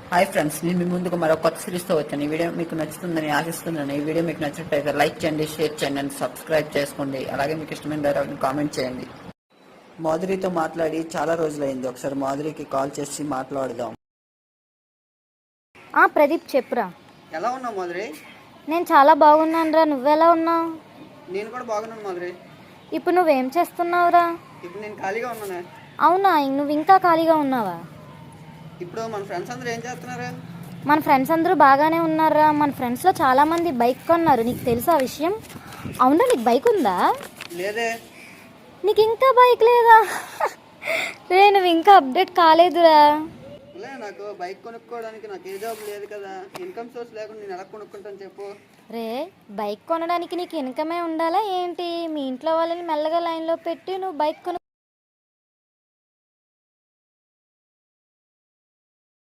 Hi friends, నేను మీ ముందుకు మరో కొత్త సిరీస్తో వచ్చాను. ఈ వీడియో మీకు నచ్చుతుందని ఆశిస్తున్నాను. ఈ వీడియో మీకు నచ్చినట్లయితే లైక్ చేయండి, షేర్ చేయండి అండ్ సబ్స్క్రైబ్ చేసుకోండి. అలాగే మీకు ఇష్టమైన డైలాగ్ని కామెంట్ చేయండి. మాధురితో మాట్లాడి చాలా రోజులైంది. ఒకసారి మాధురికి కాల్ చేసి మాట్లాడదాం. ప్రదీప్ చెప్పురా. ఎలా ఉన్నావు మాధురి? నేను చాలా బాగున్నాను రా, నువ్వెలా ఉన్నావు? నేను కూడా బాగున్నాను మాధురి. ఇప్పుడు నువ్వేం చేస్తున్నావురా? ఇప్పుడు నేను ఖాళీగా ఉన్నాను. అవునా, నువ్వు ఇంకా ఖాళీగా ఉన్నావా? ఇప్పుడు మన ఫ్రెండ్స్ అందరూ ఏం చేస్తున్నారు? మన ఫ్రెండ్స్ అందరూ బాగానే ఉన్నారా. మన ఫ్రెండ్స్లో చాలామంది బైక్ కొన్నారు, నీకు తెలుసా ఆ విషయం? అవునా, నీకు బైక్ ఉందా? లేదే. నీకు ఇంకా బైక్ లేదా? రే, నువ్వు ఇంకా అప్డేట్ కాలేదురా. నాకు బైక్ కొనుక్కోవడానికి నాకు ఏ జాబ్ లేదు కదా, ఇన్కమ్ సోర్స్ లేకుండా నేను ఎలా కొనుక్కుంటాను చెప్పు? రే, బైక్ కొనడానికి నీకు ఇన్కమే ఉండాలా ఏంటి? మీ ఇంట్లో వాళ్ళని మెల్లగా లైన్లో పెట్టి నువ్వు బైక్ కొను.